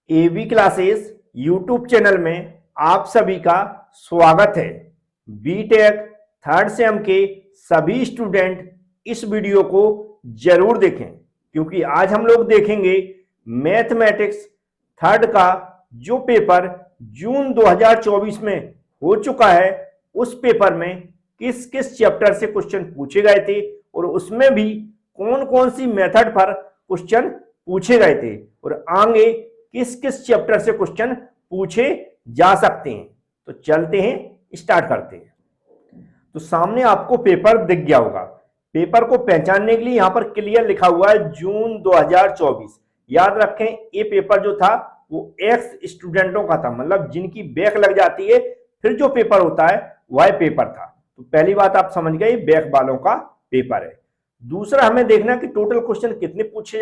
AB classes YouTube channel में आप सभी का स्वागत है। बीटेक थर्ड सेम के सभी स्टूडेंट इस वीडियो को जरूर देखें, क्योंकि आज हम लोग देखेंगे मैथमेटिक्स थर्ड का जो पेपर जून 2024 में हो चुका है। उस पेपर में किस किस चैप्टर से क्वेश्चन पूछे गए थे और उसमें भी कौन कौन सी मेथड पर क्वेश्चन पूछे गए थे और आगे किस किस चैप्टर से क्वेश्चन पूछे जा सकते हैं। तो चलते हैं, स्टार्ट करते हैं। तो सामने आपको पेपर दिख गया होगा। पेपर को पहचानने के लिए यहां पर क्लियर लिखा हुआ है जून 2024। याद रखें, ये पेपर जो था वो एक्स स्टूडेंटों का था, मतलब जिनकी बैक लग जाती है फिर जो पेपर होता है वह पेपर था। तो पहली बात आप समझ गए, बैक वालों का पेपर है। दूसरा हमें देखना कि टोटल क्वेश्चन कितने पूछे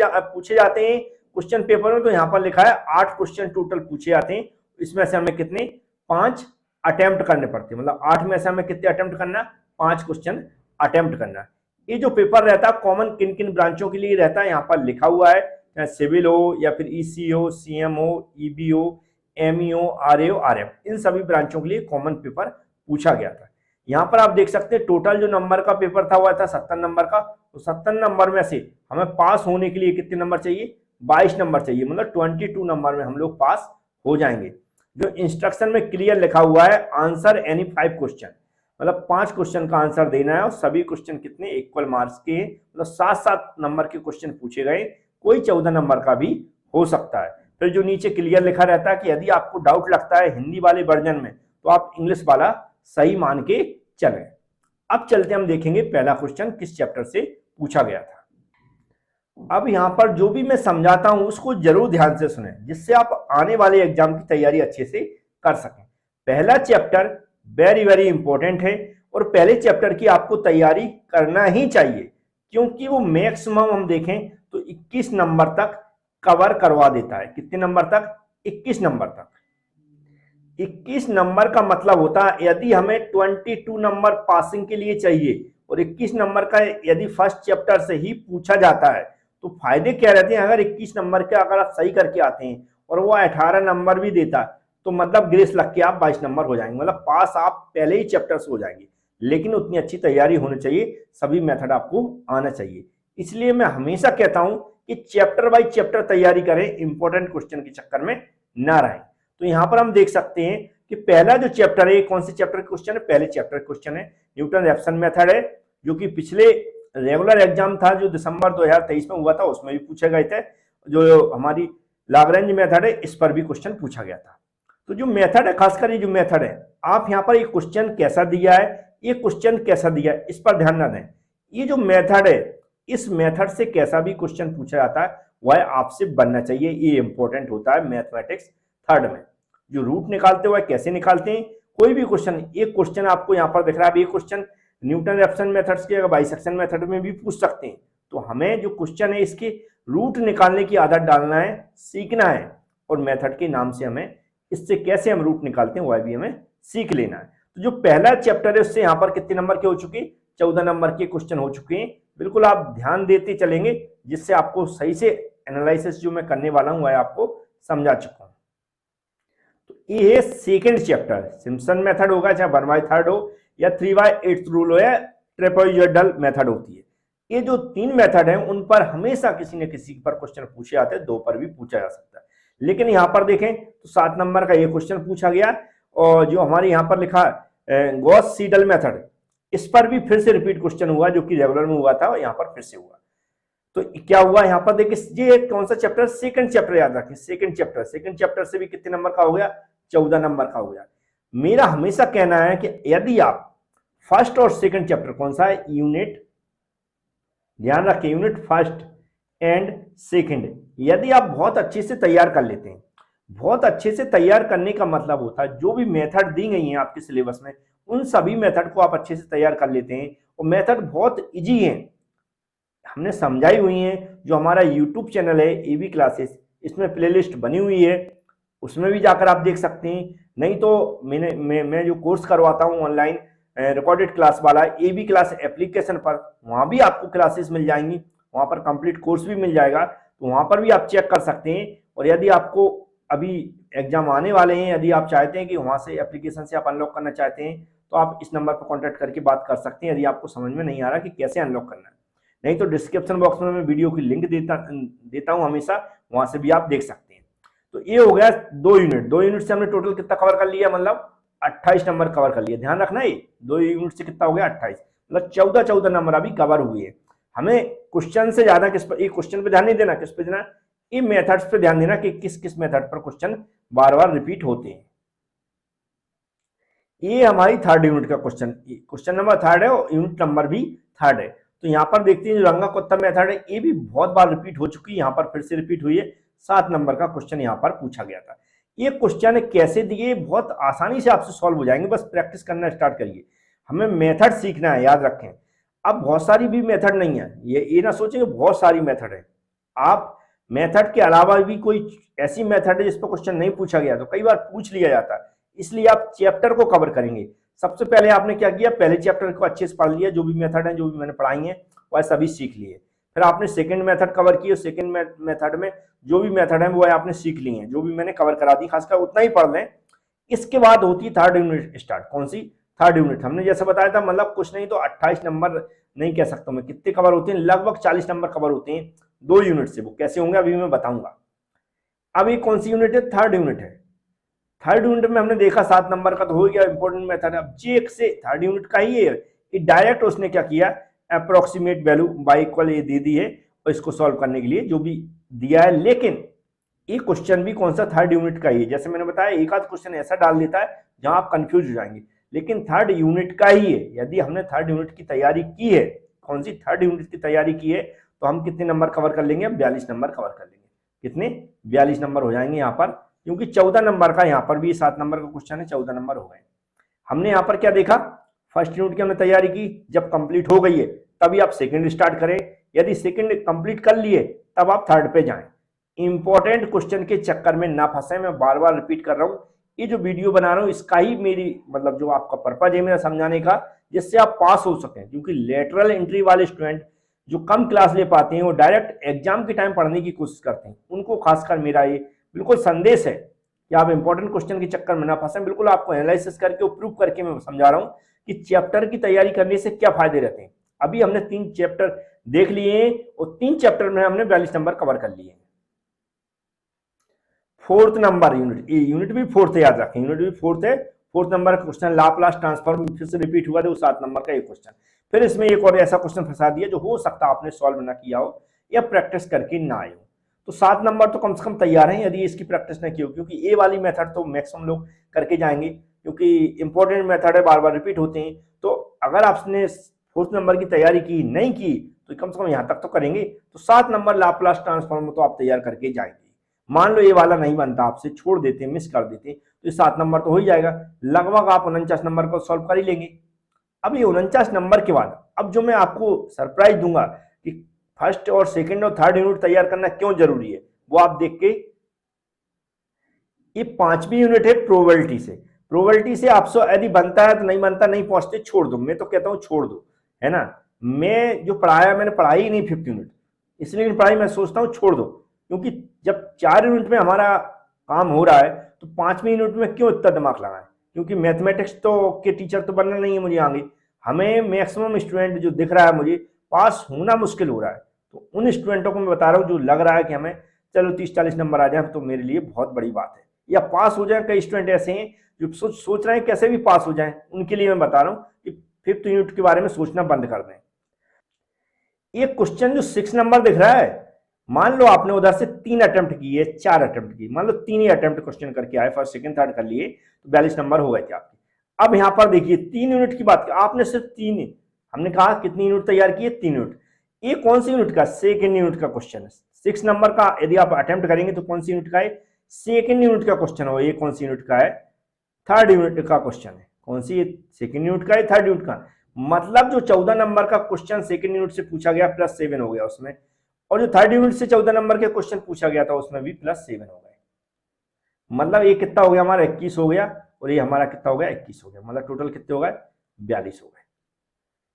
जाते हैं क्वेश्चन पेपर में। तो यहां पर लिखा है 8 क्वेश्चन टोटल पूछे जाते हैं। इसमें से हमें कितने 5 अटेम्प्ट करने पड़ते हैं, मतलब 8 में से हमें कितने अटेम्प्ट करना, 5 क्वेश्चन अटेम्प्ट करना। ये जो पेपर रहता है कॉमन किन किन ब्रांचों के लिए रहता है, यहाँ पर लिखा हुआ है, चाहे सिविल हो या फिर ईसी हो, सीएम हो, ईबी हो, एमईओ, आरएओ, आरएम, इन सभी ब्रांचों के लिए कॉमन पेपर पूछा गया था। यहाँ पर आप देख सकते हैं टोटल जो नंबर का पेपर था वह था 70 नंबर का। तो 70 नंबर में से हमें पास होने के लिए कितने नंबर चाहिए, 22 नंबर चाहिए, मतलब 22 नंबर में हम लोग पास हो जाएंगे। जो इंस्ट्रक्शन में क्लियर लिखा हुआ है, आंसर एनी 5 क्वेश्चन, मतलब 5 क्वेश्चन का आंसर देना है और सभी क्वेश्चन कितने इक्वल मार्क्स के, मतलब 7-7 नंबर के क्वेश्चन पूछे गए, कोई 14 नंबर का भी हो सकता है। फिर जो नीचे क्लियर लिखा रहता है कि यदि आपको डाउट लगता है हिंदी वाले वर्जन में तो आप इंग्लिश वाला सही मान के चलें। अब चलते हम देखेंगे पहला क्वेश्चन किस चैप्टर से पूछा गया था। अब यहां पर जो भी मैं समझाता हूं उसको जरूर ध्यान से सुनें, जिससे आप आने वाले एग्जाम की तैयारी अच्छे से कर सकें। पहला चैप्टर वेरी वेरी इंपॉर्टेंट है और पहले चैप्टर की आपको तैयारी करना ही चाहिए, क्योंकि वो मैक्सिमम हम देखें तो 21 नंबर तक कवर करवा देता है। कितने नंबर तक, 21 नंबर तक। 21 नंबर का मतलब होता है यदि हमें 22 नंबर पासिंग के लिए चाहिए और 21 नंबर का यदि फर्स्ट चैप्टर से ही पूछा जाता है तो फायदे क्या रहते हैं। अगर 21 नंबर के अगर आप सही करके आते हैं और वो 18 नंबर भी देता तो मतलब ग्रेस लग के आप 22 नंबर हो जाएंगे, मतलब पास आप पहले ही चैप्टर से हो जाएंगे। लेकिन उतनी अच्छी तैयारी होनी चाहिए, सभी मेथड आपको आना चाहिए। इसलिए मैं हमेशा कहता हूं कि चैप्टर बाय चैप्टर तैयारी करें, इंपॉर्टेंट क्वेश्चन के चक्कर में ना रहें। तो यहां पर हम देख सकते हैं कि पहला जो चैप्टर है, कौन से चैप्टर क्वेश्चन है, पहले चैप्टर क्वेश्चन है न्यूटन रैप्सन मेथड है, जो कि पिछले रेगुलर एग्जाम था जो दिसंबर 2023 में हुआ था उसमें भी पूछे गए थे। जो हमारी लाग्रेंज मेथड है इस पर भी क्वेश्चन पूछा गया था। तो जो मेथड है, खासकर ये जो मेथड है, आप यहाँ पर ये क्वेश्चन कैसा दिया है, ये क्वेश्चन कैसा दिया है, इस पर ध्यान न दें। ये जो मेथड है, इस मेथड से कैसा भी क्वेश्चन पूछा जाता है वह आपसे बनना चाहिए। ये इंपॉर्टेंट होता है मैथमेटिक्स थर्ड में। जो रूट निकालते हुए कैसे निकालते हैं, कोई भी क्वेश्चन, एक क्वेश्चन आपको यहाँ पर दिख रहा है, ये क्वेश्चन न्यूटन रैप्सन मेथड्स के अगर बाइसेक्शन मेथड में भी पूछ सकते हैं। तो हमें जो क्वेश्चन है इसके रूट निकालने की आदत डालना है, सीखना है, और मेथड के नाम से हमें इससे कैसे हम रूट निकालते हैं वह भी हमें सीख लेना है। तो जो पहला चैप्टर है उससे यहाँ पर कितने नंबर के हो चुके, 14 नंबर के क्वेश्चन हो चुके हैं। बिल्कुल आप ध्यान देते चलेंगे, जिससे आपको सही से एनालिसिस जो मैं करने वाला हूं वह आपको समझा चुका हूं। तो ये है सेकेंड चैप्टर, सिम्पसन मेथड होगा, चाहे 1/3 हो या 3/8 रूल हो या ट्रेपेजॉइडल मेथड होती है। ये जो 3 मेथड हैं उन पर हमेशा किसी न किसी पर क्वेश्चन पूछे जाते हैं, 2 पर भी पूछा जा सकता है। लेकिन यहाँ पर देखें तो 7 नंबर का ये क्वेश्चन पूछा गया, और जो हमारे यहाँ पर लिखा है गॉस सीडल मेथड, इस पर भी फिर से रिपीट क्वेश्चन हुआ, जो कि रेगुलर में हुआ था और यहाँ पर फिर से हुआ। तो क्या हुआ यहाँ पर देखिए, ये कौन सा चैप्टर, सेकंड चैप्टर, याद रखें सेकंड चैप्टर से भी कितने नंबर का हो गया, 14 नंबर का हो गया। मेरा हमेशा कहना है कि यदि आप फर्स्ट और सेकंड चैप्टर, कौन सा है, यूनिट, ध्यान रखें, यूनिट फर्स्ट एंड सेकंड, यदि आप बहुत अच्छे से तैयार कर लेते हैं, बहुत अच्छे से तैयार करने का मतलब होता है जो भी मेथड दी गई है आपके सिलेबस में उन सभी मेथड को आप अच्छे से तैयार कर लेते हैं, और मेथड बहुत इजी है, हमने समझाई हुई है। जो हमारा यूट्यूब चैनल है एबी क्लासेस, इसमें प्लेलिस्ट बनी हुई है, उसमें भी जाकर आप देख सकते हैं। नहीं तो मैं जो कोर्स करवाता हूँ ऑनलाइन रिकॉर्डेड क्लास वाला, एबी क्लास एप्लीकेशन पर, वहाँ भी आपको क्लासेस मिल जाएंगी, वहाँ पर कंप्लीट कोर्स भी मिल जाएगा, तो वहाँ पर भी आप चेक कर सकते हैं। और यदि आपको अभी एग्जाम आने वाले हैं, यदि आप चाहते हैं कि वहां से एप्लीकेशन से आप अनलॉक करना चाहते हैं तो आप इस नंबर पर कॉन्टैक्ट करके बात कर सकते हैं, यदि आपको समझ में नहीं आ रहा कि कैसे अनलॉक करना है। नहीं तो डिस्क्रिप्शन बॉक्स में मैं वीडियो की लिंक देता हूं हमेशा, वहां से भी आप देख सकते हैं। तो ये हो गया 2 यूनिट से हमने टोटल कितना कवर कर लिया, मतलब 28 नंबर कवर कर लिया। ध्यान रखना, ये 2 यूनिट से कितना हो गया 28, मतलब 14 नंबर अभी कवर हुए हैं। हमें क्वेश्चन से ज्यादा किस पर, ये क्वेश्चन पे ध्यान नहीं देना, किस पे देना, ये मेथड्स पे ध्यान देना कि किस किस मेथड पर क्वेश्चन बार बार रिपीट होते हैं। ये हमारी 3rd यूनिट का क्वेश्चन नंबर 3rd है और यूनिट नंबर भी 3rd है। तो यहाँ पर देखते हैं जो रंगा कुत्ता मेथड है ये भी बहुत बार रिपीट हो चुकी है, यहाँ पर फिर से रिपीट हुई है। 7 नंबर का क्वेश्चन यहाँ पर पूछा गया था। ये क्वेश्चन कैसे दिए, बहुत आसानी से आपसे सॉल्व हो जाएंगे, बस प्रैक्टिस करना स्टार्ट करिए। हमें मेथड सीखना है, याद रखें। अब बहुत सारी भी मेथड नहीं है, ये ना सोचें कि बहुत सारी मेथड है। आप मेथड के अलावा भी कोई ऐसी मेथड है जिस पर क्वेश्चन नहीं पूछा गया तो कई बार पूछ लिया जाता है, इसलिए आप चैप्टर को कवर करेंगे। सबसे पहले आपने क्या किया, पहले चैप्टर को अच्छे से पढ़ लिया, जो भी मेथड है जो भी मैंने पढ़ाई है वह सभी सीख लिए। फिर आपने सेकंड मेथड कवर किए, सेकंड मेथड में जो भी मेथड है वो आपने सीख लिए हैं, जो भी मैंने कवर करा दी, खासकर उतना ही पढ़ लें। इसके बाद होती है 3rd यूनिट स्टार्ट। कौन सी 3rd यूनिट? हमने जैसे बताया था, मतलब कुछ नहीं तो 28 नंबर नहीं कह सकता मैं, कितने कवर होते हैं, लगभग 40 नंबर कवर होते हैं 2 यूनिट से। वो कैसे होंगे अभी मैं बताऊंगा। अब ये कौन सी यूनिट है? 3rd यूनिट है। 3rd यूनिट में हमने देखा 7 नंबर का तो हो गया इंपॉर्टेंट मेथड। अब जे से 3rd यूनिट का ही है, ये डायरेक्ट उसने क्या किया, अप्रोक्सीमेट वैल्यू बाई इक्वल ये दे दी है और इसको सॉल्व करने के लिए जो भी दिया है। लेकिन ये क्वेश्चन भी कौन सा 3rd यूनिट का ही है। जैसे मैंने बताया एक आध क्वेश्चन ऐसा डाल देता है जहां आप कंफ्यूज हो जाएंगे, लेकिन 3rd यूनिट का ही है। यदि हमने 3rd यूनिट की तैयारी की है, कौन सी 3rd यूनिट की तैयारी की है, तो हम कितने नंबर कवर कर लेंगे? 42 नंबर कवर कर लेंगे। कितने? 42 नंबर हो जाएंगे यहाँ पर, क्योंकि 14 नंबर का यहाँ पर भी 7 नंबर का क्वेश्चन है, 14 नंबर हो गए। हमने यहाँ पर क्या देखा, फर्स्ट यूनिट की हमने तैयारी की, जब कंप्लीट हो गई है तभी आप सेकंड स्टार्ट करें। यदि सेकंड कंप्लीट कर लिए तब आप 3rd पे जाएं। इंपॉर्टेंट क्वेश्चन के चक्कर में ना फंसे, मैं बार बार रिपीट कर रहा हूं। ये जो वीडियो बना रहा हूं इसका ही मेरी मतलब जो आपका पर्पज है मेरा समझाने का, जिससे आप पास हो सकें। क्योंकि लेटरल एंट्री वाले स्टूडेंट जो कम क्लास ले पाते हैं वो डायरेक्ट एग्जाम के टाइम पढ़ने की कोशिश करते हैं, उनको खासकर मेरा ये बिल्कुल संदेश है कि आप इंपॉर्टेंट क्वेश्चन के चक्कर में ना फंसे। बिल्कुल आपको एनालिसिस करके प्रूव करके मैं समझा रहा हूं कि चैप्टर की तैयारी करने से क्या फायदे रहते हैं। अभी हमने 3 चैप्टर देख लिए हैं और 3 चैप्टर में हमने 42 नंबर कवर कर लिए हैं। 4th नंबर यूनिट, ये यूनिट भी 4th है, याद रखें, यूनिट भी 4th है। 4th नंबर का क्वेश्चन लाप्लास ट्रांसफॉर्म फिर से रिपीट हुआ था, वो 7 नंबर का एक क्वेश्चन। फिर इसमें एक और ऐसा क्वेश्चन फंसा दिया जो हो सकता है आपने सॉल्व ना किया हो या प्रैक्टिस करके ना आए हो। तो 7 नंबर तो कम से कम तैयार हैं यदि इसकी प्रैक्टिस ना की हो, क्योंकि ये वाली मेथड तो मैक्सिमम लोग करके जाएंगे, क्योंकि इंपॉर्टेंट मेथड है, बार बार रिपीट होते हैं। तो अगर आपने 4th नंबर की तैयारी की नहीं की तो कम से कम यहाँ तक तो करेंगे। तो 7 नंबर लाप्लास ट्रांसफॉर्म तो आप तैयार करके जाएंगे। मान लो ये वाला नहीं बनता, आपसे छोड़ देते, मिस कर देते, तो ये 7 नंबर तो हो ही जाएगा। लगभग आप 49 नंबर को सॉल्व कर ही लेंगे। अब ये 49 नंबर के बाद अब जो मैं आपको सरप्राइज दूंगा कि फर्स्ट और सेकंड और 3rd यूनिट तैयार करना क्यों जरूरी है, वो आप देख के। ये 5वीं यूनिट है प्रोबेबिलिटी से। प्रोबेबिलिटी से आपसे यदि बनता है तो नहीं बनता, नहीं पहुंचते छोड़ दो, मैं तो कहता हूं छोड़ दो, है ना। मैं जो पढ़ाया मैंने पढ़ाई ही नहीं 5th यूनिट, इसलिए पढ़ाई मैं सोचता हूं छोड़ दो, क्योंकि जब 4 यूनिट में हमारा काम हो रहा है तो 5वीं यूनिट में क्यों इतना दिमाग लगाएं। क्योंकि मैथमेटिक्स तो के टीचर तो बनना नहीं है मुझे आगे। हमें मैक्सिमम स्टूडेंट जो दिख रहा है मुझे पास होना मुश्किल हो रहा है, तो उन स्टूडेंटों को मैं बता रहा हूँ जो लग रहा है कि हमें चलो 30-40 नंबर आ जाए तो मेरे लिए बहुत बड़ी बात है, या पास हो जाए। कई स्टूडेंट ऐसे हैं जो सोच रहे हैं कैसे भी पास हो जाए, उनके लिए मैं बता रहा हूँ कि 5th यूनिट के बारे में सोचना बंद कर दें। एक क्वेश्चन जो 6 नंबर दिख रहा है, मान लो आपने उधर से 3 अटेम्प्ट किए, 4 अटेम्प्ट किए, मान लो 3 ही अटेम्प्ट क्वेश्चन करके आए, फर्स्ट सेकंड थर्ड कर लिए तो 42 नंबर हो गए थे आपके। अब यहां पर देखिए 3 यूनिट की बात की, आपने सिर्फ 3, हमने कहा कितनी यूनिट तैयार किए, 3 यूनिट। ये कौन सी यूनिट का? सेकंड यूनिट का क्वेश्चन है। 6 नंबर का यदि आप अटेम्प्ट करेंगे तो कौन सी यूनिट का है? सेकंड यूनिट का क्वेश्चन हो। ये कौन सी यूनिट का है? 3rd यूनिट का क्वेश्चन है। कौन सी? सेकंड यूनिट का है, 3rd यूनिट का। मतलब जो 14 नंबर का क्वेश्चन सेकंड यूनिट से पूछा गया +7 हो गया उसमें, और जो 3rd यूनिट से 14 नंबर के क्वेश्चन पूछा गया था उसमें भी +7 हो गए। मतलब ये कितना हो गया हमारा? 21 हो गया, और ये हमारा कितना हो गया? 21 हो गया। मतलब टोटल कितने हो गए? 42 हो गए।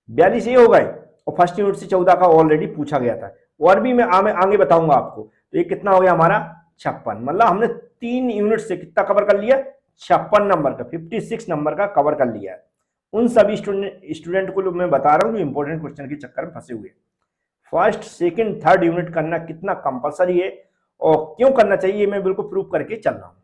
42 ये हो गए, और फर्स्ट यूनिट से 14 का ऑलरेडी पूछा गया था, और भी मैं आगे बताऊंगा आपको। तो ये कितना हो गया हमारा? 56, मतलब हमने 3 यूनिट से कितना कवर कर लिया, 56 नंबर का, 56 नंबर का कवर कर लिया है। उन सभी स्टूडेंट को मैं बता रहा हूँ जो इंपॉर्टेंट क्वेश्चन के चक्कर में फंसे हुए। फर्स्ट सेकंड थर्ड यूनिट करना कितना कंपलसरी है और क्यों करना चाहिए, मैं बिल्कुल प्रूव करके चल रहा हूं।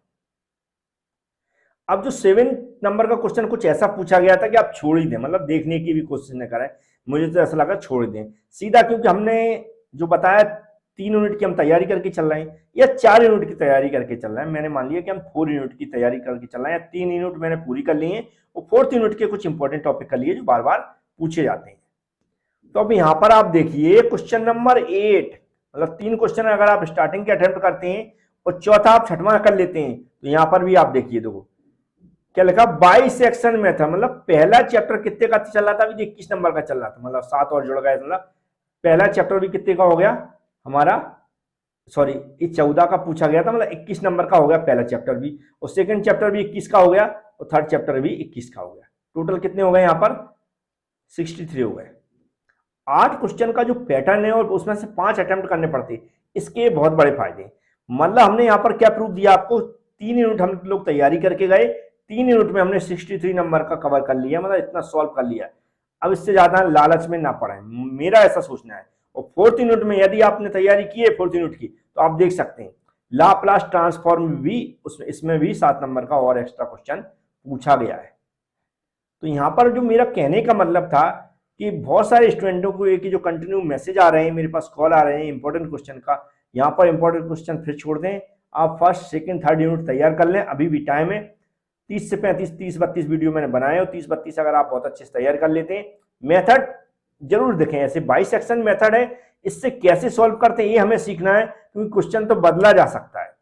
अब जो 7 नंबर का क्वेश्चन कुछ ऐसा पूछा गया था कि आप छोड़ ही दें, मतलब देखने की भी कोशिश न करें, मुझे तो ऐसा लगा छोड़ दें सीधा, क्योंकि हमने जो बताया 3 यूनिट की हम तैयारी करके चल रहे हैं या 4 यूनिट की तैयारी करके चल रहे हैं। मैंने मान लिया कि हम 4 यूनिट की तैयारी करके चल रहे हैं, या 3 यूनिट मैंने पूरी कर ली है और 4th यूनिट के कुछ इंपॉर्टेंट टॉपिक कर लिए जो बार बार पूछे जाते हैं। तो अब यहां पर आप देखिए क्वेश्चन नंबर 8, मतलब 3 क्वेश्चन अगर आप स्टार्टिंग के अटेम्प्ट करते हैं और चौथा आप छठवां कर लेते हैं, तो यहां पर भी आप देखिए, देखो क्या लिखा, बाइसेक्शन मेथड, मतलब पहला चैप्टर कितने का चल रहा था, अभी 21 नंबर का चल रहा था, मतलब 7 और जुड़ गया, मतलब पहला चैप्टर भी कितने का हो गया हमारा, सॉरी ये 14 का पूछा गया था, मतलब 21 नंबर का हो गया पहला चैप्टर भी, और सेकंड चैप्टर भी 21 का हो गया और थर्ड चैप्टर भी 21 का हो गया। टोटल कितने हो गए यहाँ पर, 63 हो गए। 8 क्वेश्चन का जो पैटर्न है और उसमें से 5 अटेम्प्ट करने पड़ते हैं, इसके बहुत बड़े फायदे हैं। मतलब हमने यहाँ पर क्या प्रूफ दिया आपको, 3 यूनिट हम लोग तैयारी करके गए, 3 यूनिट में हमने 63 नंबर का कवर कर लिया, मतलब इतना सॉल्व कर लिया। अब इससे ज्यादा लालच में ना पड़े, मेरा ऐसा सोचना है। और 4th यूनिट में यदि आपने तैयारी की है 4th यूनिट की, तो आप देख सकते हैं लाप्लास ट्रांसफॉर्म भी इसमें भी 7 नंबर का और एक्स्ट्रा क्वेश्चन पूछा गया है। तो यहाँ पर जो मेरा कहने का मतलब था कि बहुत सारे स्टूडेंटों को एक जो कंटिन्यू मैसेज आ रहे हैं, मेरे पास कॉल आ रहे हैं इंपॉर्टेंट क्वेश्चन का, यहाँ पर इंपॉर्टेंट क्वेश्चन फिर छोड़ दें, आप फर्स्ट सेकंड थर्ड यूनिट तैयार कर लें, अभी भी टाइम है। 30 से 35, 30-32 वीडियो मैंने बनाए और 30-32 अगर आप बहुत अच्छे से तैयार कर लेते हैं, मेथड जरूर देखें, ऐसे बाइसेक्शन मेथड है, इससे कैसे सॉल्व करते हैं ये हमें सीखना है, क्योंकि क्वेश्चन तो बदला जा सकता है,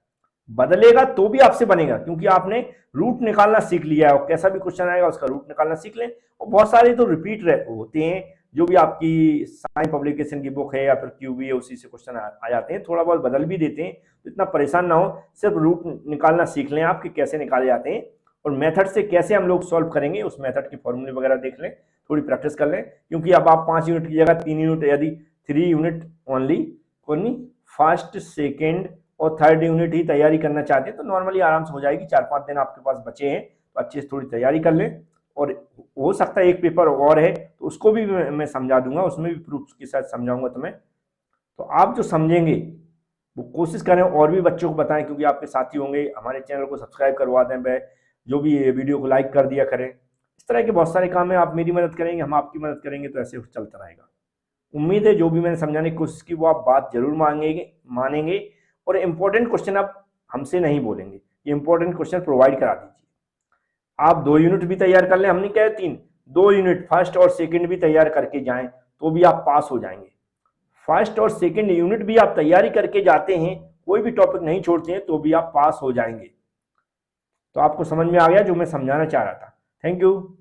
बदलेगा तो भी आपसे बनेगा, क्योंकि आपने रूट निकालना सीख लिया है और कैसा भी क्वेश्चन आएगा उसका रूट निकालना सीख लें। और बहुत सारे तो रिपीट होते हैं, जो भी आपकी साइंस पब्लिकेशन की बुक है या फिर क्यूबी है उसी से क्वेश्चन आ जाते हैं, थोड़ा बहुत बदल भी देते हैं, तो इतना परेशान ना हो, सिर्फ रूट निकालना सीख लें आपके कैसे निकाले जाते हैं और मेथड से कैसे हम लोग सॉल्व करेंगे, उस मेथड के फॉर्मूले वगैरह देख लें, थोड़ी प्रैक्टिस कर लें, क्योंकि अब आप 5 यूनिट की जगह 3 यूनिट, यदि 3 यूनिट ओनली फर्स्ट सेकेंड और थर्ड यूनिट ही तैयारी करना चाहते हैं तो नॉर्मली आराम से हो जाएगी। 4-5 दिन आपके पास बचे हैं तो अच्छे से थोड़ी तैयारी कर लें, और हो सकता है एक पेपर और है तो उसको भी मैं समझा दूंगा, उसमें भी प्रूफ के साथ समझाऊंगा तुम्हें। तो आप जो समझेंगे वो कोशिश करें और भी बच्चों को बताएं, क्योंकि आपके साथी होंगे, हमारे चैनल को सब्सक्राइब करवा दें, वह जो भी वीडियो को लाइक कर दिया करें। इस तरह के बहुत सारे काम है, आप मेरी मदद करेंगे, हम आपकी मदद करेंगे, तो ऐसे चलता रहेगा। उम्मीद है जो भी मैंने समझाने की कोशिश की वो आप बात जरूर मानेंगे और इंपॉर्टेंट क्वेश्चन आप हमसे नहीं बोलेंगे, ये इंपॉर्टेंट क्वेश्चन प्रोवाइड करा दीजिए। आप 2 यूनिट भी तैयार कर लें, हमने कहा 3, 2 यूनिट फर्स्ट और सेकंड भी तैयार करके जाएं तो भी आप पास हो जाएंगे। फर्स्ट और सेकंड यूनिट भी आप तैयारी करके जाते हैं, कोई भी टॉपिक नहीं छोड़ते हैं, तो भी आप पास हो जाएंगे। तो आपको समझ में आ गया जो मैं समझाना चाह रहा था। Thank you.